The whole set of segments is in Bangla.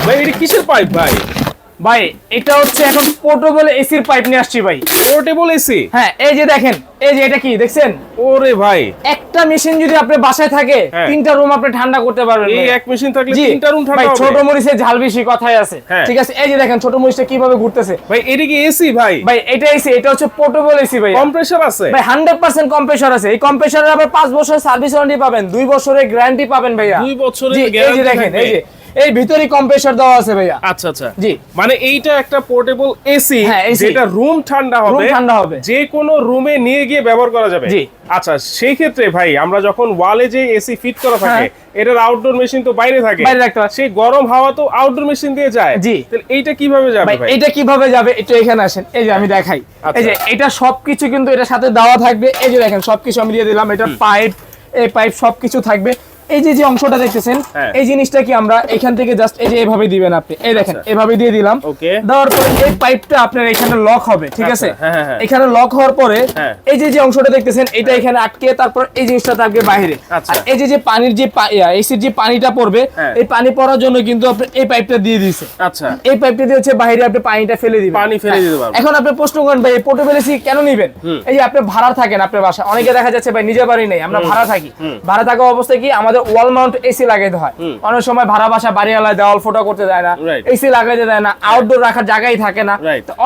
ভাই এটা কিসের পাইপ ভাই? ভাই এটা হচ্ছে এখন পোর্টেবল এসির পাইপ নিয়ে আসছি ভাই। Portable AC? হ্যাঁ, এই যে দেখেন, এই যে এটা কি দেখছেন? ওরে ভাই, একটা মেশিন যদি আপনার বাসায় থাকে, তিনটা রুম আপনি ঠান্ডা করতে পারবেন। এই এক মেশিন থাকলে তিনটা রুম ঠান্ডা হবে। ছোট মরিচের ঝাল বেশি কথাই আছে, ঠিক আছে? এই যে দেখেন ছোট মরিচটা কিভাবে ঘুরতেছে। ভাই এটা কি এসি ভাই? ভাই এটা এসি, এটা হচ্ছে পোর্টেবল এসি ভাই। কম্প্রেসর আছে ভাই 100% কম্প্রেসর আছে। এই কম্প্রেসরের আবার 5 বছর সার্ভিস ওয়ারেন্টি পাবেন, 2 বছরের গ্যারান্টি পাবেন ভাইয়া। 2 বছরের এই যে গ্যারান্টি দেখেন, থাকবে। এই যে এই ভিতরেই কম্প্রেসর দেওয়া আছে ভাইয়া। আচ্ছা আচ্ছা, জি, মানে এইটা একটা পোর্টেবল এসি যেটা রুম ঠান্ডা হবে, যে কোনো রুমে নিয়ে গিয়ে ব্যবহার করা যাবে। জি। আচ্ছা, সেই ক্ষেত্রে ভাই আমরা যখন ওয়ালে যে এসি ফিট করা থাকে, এটার আউটডোর মেশিন তো বাইরে থাকে, সেই গরম হাওয়া তো আউটডোর মেশিন দিয়ে যায়। জি, তাহলে এইটা কিভাবে যাবে ভাই? এটা কিভাবে যাবে একটু এখানে আসেন, এই যে আমি দেখাই। এই যে এটা সবকিছু কিন্তু এটার সাথে দেওয়া থাকবে। এই যে দেখেন সবকিছু আমি দিয়ে দিলাম। এটা পাইপ, এই পাইপ সবকিছু থাকবে। এই যে অংশটা দেখতেছেন, এই জিনিসটা কি আমরা এখান থেকে জাস্ট এই যে এভাবে দিবেন আপনি। এই দেখেন এভাবে দিয়ে দিলাম। দেওয়ার পরে এই পাইপটা আপনার এখানে লক হবে, ঠিক আছে? এখানে লক হওয়ার পরে এই যে অংশটা দেখতেছেন, এটা এখানে আটকে, তারপর এই জিনিসটা থাকবে বাইরে। আর এই যে পানির যে এসির যে পানিটা পড়বে, এই পানি পড়ার জন্য কিন্তু আপনি এই পাইপটা দিয়ে দিয়েছে। আচ্ছা, এই পাইপটা দিয়ে হচ্ছে বাইরে আপনি পানিটা ফেলে দিবেন। পানি ফেলে দিতে পারবেন। এখন আপনি প্রশ্ন করেন ভাই পোর্টেবল এসি কেন নেবেন? এই যে আপনি ভাড়া থাকেন আপনার বাসায়, অনেকে দেখা যাচ্ছে ভাই নিজের বাড়ি নেই, আমরা ভাড়া থাকি। ভাড়া থাকা অবস্থায় কি আমাদের ওয়াল মাউন্ট এসি লাগাইতে হয়। অনেক সময় ভাড়া বাসা বাড়িওয়ালায় দেওয়াল ফোটা করতে দেয় না, এসি লাগাইতে দেয় না, আউটডোর রাখার জায়গায় থাকে না।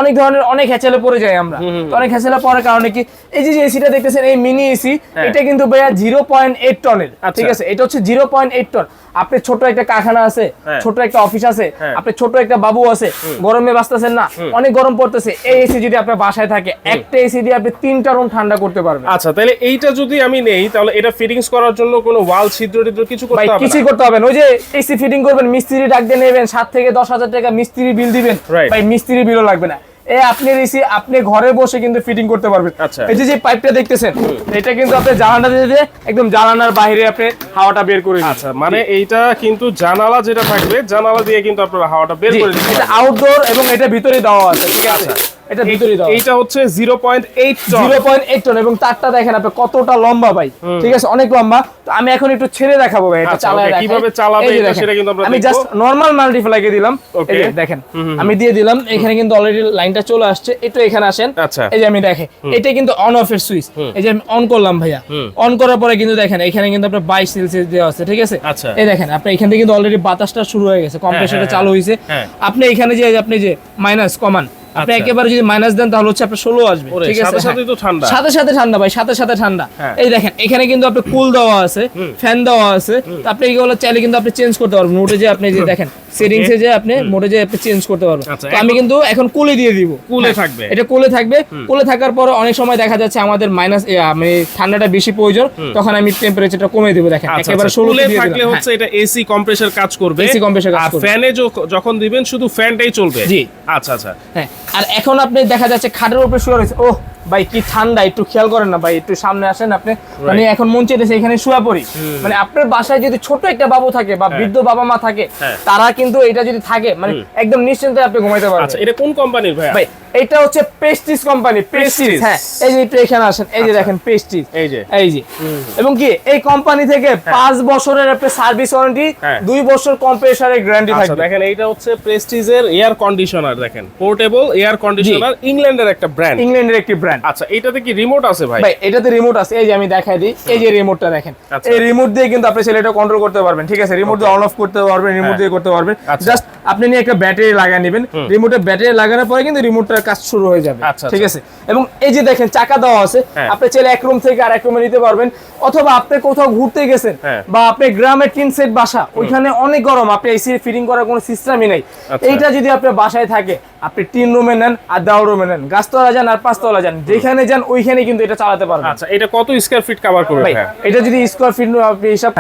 অনেক ধরনের অনেক হ্যাচেলে পড়ে যায় আমরা। অনেক হ্যাচেলে পড়ার কারণে কি এই যে এসিটা দেখতেছেন, এই মিনি এসি, এটা কিন্তু ভাইয়া 0.8 টনের, ঠিক আছে? এটা হচ্ছে 0.8 টন। আপনি ছোট একটা কারখানা আছে, ছোট একটা অফিস আছে, আপনি ছোট একটা বাবু আছে, গরমে বাঁচতেছেন না, অনেক গরম পড়তেছে, এই এসি যদি আপনার বাসায় থাকে, একটা এসি দিয়ে আপনি 3টা রুম ঠান্ডা করতে পারবেন। আচ্ছা, তাহলে এইটা যদি আমি নেই, তাহলে এটা ফিটিংস করার জন্য কোনো ওয়াল ছিদ্র কিছু করতে হবে না? কিছু করতে হবে না। ওই যে এসি ফিটিং করবেন, মিস্ত্রি ডাক দিয়ে নেবেন, 7 থেকে 10,000 টাকা মিস্ত্রি বিল দিবেন ভাই, মিস্ত্রি বিলও লাগবে না। আপনি এসি আপনি ঘরে বসে কিন্তু ফিটিং করতে পারবেন। এই যে পাইপটা দেখতেছেন, এটা কিন্তু আপনি জানালা দিয়ে একদম জানালার বাইরে আপনি হাওয়াটা বের করে দিবেন। আচ্ছা, মানে এইটা কিন্তু জানালা যেটা থাকবে, জানালা দিয়ে কিন্তু আপনারা হাওয়াটা বের করে দিবেন। এটা আউটডোর এবং এটা ভিতরে দেওয়া আছে, ঠিক আছে? এটা ভিতরে দাও। এইটা হচ্ছে 0.8 টন। 0.8 টন এবং তারটা দেখেন আপনি কতটা লম্বা ভাই, ঠিক আছে? অনেক লম্বা। তো আমি এখন একটু ছেড়ে দেখাবো ভাই, এটা চালায় দেখাই কিভাবে চালাবে এটা সেটা কিন্তু আমরা দেখব। আমি জাস্ট নরমাল মাল্টিপ্লাই লাগিয়ে দিলাম। এই যে দেখেন আমি দিয়ে দিলাম, এখানে কিন্তু অলরেডি লাইনটা চলে আসছে। একটু এখানে আসেন, এই যে আমি দেখে এটা কিন্তু অন অফ এর সুইচ। এই যে আমি অন করলাম ভাইয়া, অন করার পরে কিন্তু দেখেন এখানে কিন্তু আপনার 22 সেলসিয়াস দেওয়া আছে, ঠিক আছে? এই দেখেন আপনি এখান থেকে কিন্তু অলরেডি বাতাসটা শুরু হয়ে গেছে, কম্প্রেসরটা চালু হইছে। আপনি এখানে যে আপনি যে মাইনাস কমান, আপনি একেবারে যদি মাইনাস দেন তাহলে হচ্ছে আপনার 16 আসবে, ঠিক আছে? সাথে তো ঠান্ডা, সাথে ঠান্ডা ভাই, সাথে ঠান্ডা। এই দেখেন এখানে কিন্তু আপনি কুল দেওয়া আছে, ফ্যান দেওয়া আছে। তো আপনি এগুলো চাইলে কিন্তু আপনি চেঞ্জ করতে পারবেন। মোডে যে আপনি যে দেখেন সেটিংসে যে আপনি মোডে যে আপনি চেঞ্জ করতে পারবেন। তো আমি কিন্তু এখন কুলে দিয়ে দিব, কুলে থাকবে, এটা কুলে থাকবে। কুলে থাকার পর অনেক সময় দেখা যাচ্ছে আমাদের মাইনাস মানে ঠান্ডাটা বেশি প্রয়োজন, তখন আমি টেম্পারেচারটা কমিয়ে দেব। দেখেন একেবারে 16 কুলে থাকলে হচ্ছে এটা এসি কম্প্রেসর কাজ করবে, এসি কম্প্রেসর কাজ করবে। আর ফ্যানে যখন দিবেন শুধু ফ্যানটাই চলবে। জি, আচ্ছা আচ্ছা। হ্যাঁ, আর এখন আপনি দেখা যাচ্ছে খাটের উপরে শুয়ে রয়েছে, ওহ ভাই কি ঠান্ডা, একটু খেয়াল করেন না ভাই, একটু সামনে আসেন আপনি। মানে এখন মন চাইতেছে এখানে শুয়ে পড়ি। মানে আপনার বাসায় যদি ছোট একটা বাবু থাকে বা বৃদ্ধ বাবা মা থাকে, তারা কিন্তু এটা যদি থাকে মানে একদম নিশ্চিন্তে আপনি ঘুমাইতে পারবেন। আচ্ছা, এটা কোন কোম্পানির ভাই? ভাই এটা হচ্ছে প্রেস্টিজ কোম্পানি, প্রেস্টিজ। হ্যাঁ, এই যে একটু এখানে আসেন, এই যে দেখেন প্রেস্টিজ, এই যে এবং কি এই কোম্পানি থেকে 5 বছরের আপনি সার্ভিস ওয়ারেন্টি, 2 বছর কম্প্রেসরের গ্যারান্টি থাকবে। দেখেন এইটা হচ্ছে প্রেস্টিজের এয়ার কন্ডিশনার, দেখেন পোর্টেবল এয়ার কন্ডিশনার, ইংল্যান্ডের একটা ব্র্যান্ড, ইংল্যান্ডের একটি ব্র্যান্ড। আচ্ছা, এটাতে কি রিমোট আছে ভাই? ভাই এটাতে রিমোট আছে, এই যে আমি দেখাই দিই, এই যে রিমোটটা দেখেন। এই রিমোট দিয়ে কিন্তু আপনি সেটা কন্ট্রোল করতে পারবেন, ঠিক আছে? রিমোট দিয়ে অন অফ করতে পারবেন, রিমোট দিয়ে করতে পারবেন। জাস্ট আপনি নিয়ে একটা ব্যাটারি লাগিয়ে নেবেন, রিমোটে ব্যাটারি লাগানোর পরে কিন্তু রিমোটটার কাজ শুরু হয়ে যাবে, ঠিক আছে? এবং এই যে দেখেন চাকা দেওয়া আছে, আপনি চাইলে এক রুম থেকে আরেক রুমে নিতে পারবেন, অথবা আপনি কোথাও ঘুরতে গেছেন বা আপনি গ্রামে টিন সেট বাসা, ওইখানে অনেক গরম, আপনি এসি ফিটিং করার কোনো সিস্টেমই নাই। এইটা যদি আপনার বাসায় থাকে, আপনি 3 রুমে নেন আর 10 রুমে নেন, গাছতলা যান আর 5 তলা যান, যেখানে যান ওইখানে কিন্তু এটা চালাতে পারবেন। আচ্ছা, এটা কত স্কয়ার ফিট কভার করবে ভাই? এটা যদি স্কয়ার ফিট আপনি হিসাব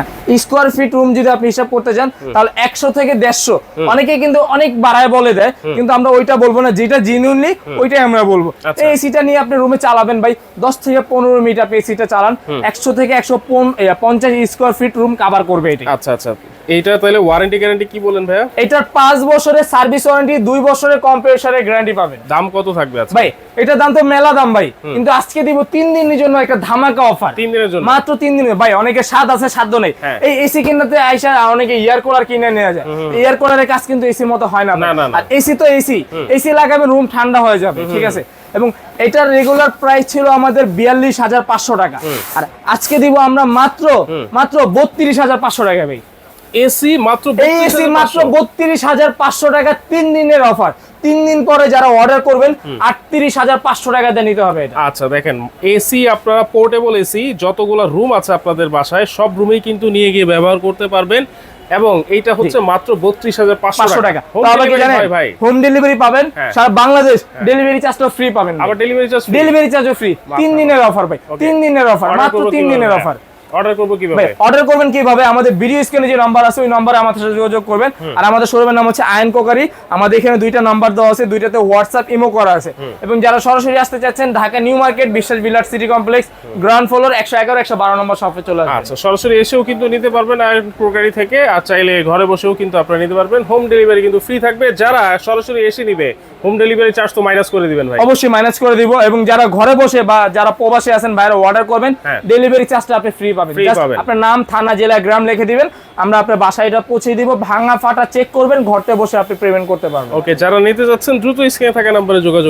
স্কয়ার ফিট রুম যদি আপনি হিসাব করতে যান, তাহলে 100 থেকে 150। অনেকে কিন্তু অনেক বাড়ায় বলে দেয়, কিন্তু আমরা ওইটা বলবো না, যেটা জেনুইনলি ওইটাই আমরা বলবো। এই এসিটা নিয়ে আপনি রুমে চালাবেন ভাই, 10 থেকে 15 মিনিট আপনি এসিটা চালান, 100 থেকে 150 স্কয়ার ফিট রুম কভার করবে এটা। আচ্ছা আচ্ছা, এইটা তাহলে ওয়ারেন্টি গ্যারান্টি কি বলেন ভাইয়া? এটার 5 বছরের সার্ভিস ওয়ারেন্টি, 2 বছরের কম্প্রেসর প্রেসারের গ্যারান্টি পাবেন। দাম কত থাকবে আজকে ভাই এটা দাম তো মেলা দাম ভাই, কিন্তু আজকে দিব 3 দিনের জন্য একটা ধামাকা অফার। 3 দিনের জন্য মাত্র 3 দিনের ভাই। অনেকে স্বাদ আছে সাধ্য নেই, এই এসি কিনতে আইসা অনেকে এয়ার কুলার কিনে নিয়ে যায়। এয়ার কুলারের কাজ কিন্তু এসির মতো হয় না। আর এসি তো এসি, এসি লাগাবে রুম ঠান্ডা হয়ে যাবে, ঠিক আছে। এবং এটার রেগুলার প্রাইস ছিল আমাদের 42,500 টাকা, আর আজকে দিব আমরা মাত্র 32,500 টাকা ভাই। এসি মাত্র এসি মাত্র 32,500 টাকা, 3 দিনের অফার। 3 দিন পরে যারা অর্ডার করবেন 38,500 টাকা দিয়ে নিতে হবে এটা। আচ্ছা দেখেন, এসি আপনারা পোর্টেবল এসি যতগুলো রুম আছে আপনাদের বাসায় সব রুমেই কিন্তু নিয়ে গিয়ে ব্যবহার করতে পারবেন, এবং এইটা হচ্ছে মাত্র 32,500 টাকা। তাহলে কি জানেন ভাই হোম ডেলিভারি পাবেন সারা বাংলাদেশ, ডেলিভারি চার্জটা ফ্রি পাবেন। আবার ডেলিভারি চার্জও ফ্রি। 3 দিনের অফার ভাই, 3 দিনের অফার, মাত্র 3 দিনের অফার। অর্ডার করব কিভাবে? অর্ডার করবেন কিভাবে? আমাদের ভিডিও স্ক্রিনে যে নাম্বার আছে ওই নম্বরে আমাদের সাথে যোগাযোগ করবেন। আর আমাদের শোরুমের নাম হচ্ছে আয়ন কোকারি। আমাদের এখানে দুইটা নাম্বার দেওয়া আছে, দুইটাতে হোয়াটসঅ্যাপ ইমো করা আছে। এবং যারা সরাসরি আসতে চাচ্ছেন ঢাকা নিউ মার্কেট বিশ্বাস বিলার সিটি কমপ্লেক্স গ্রাউন্ড ফ্লোর 111 112 নম্বর শপে চলে আসবেন। আচ্ছা, সরাসরি এসেও কিন্তু নিতে পারবেন আয়ন কোকারি থেকে, আর চাইলে ঘরে বসেও কিন্তু আপনারা নিতে পারবেন। হোম ডেলিভারি কিন্তু ফ্রি থাকবে। যারা সরাসরি এসে নিবে হোম ডেলিভারি চার্জ তো মাইনাস করে দিবেন ভাই? অবশ্যই মাইনাস করে দিব। এবং যারা ঘরে বসে বা যারা প্রবাসী আছেন বাইরে অর্ডার করবেন, ডেলিভারি চার্জটা আপনি ফ্রি পাবেন। আপনার নাম, থানা, জেলা, গ্রাম লিখে দিবেন, আমরা আপনার বাসায় এটা পৌঁছে দিব। ভাঙা ফাটা চেক করবেন, ঘরতে বসে আপনি পেমেন্ট করতে পারবেন। ওকে, যারা নিতে যাচ্ছেন দ্রুত স্ক্রিনে থাকা নম্বরে যোগাযোগ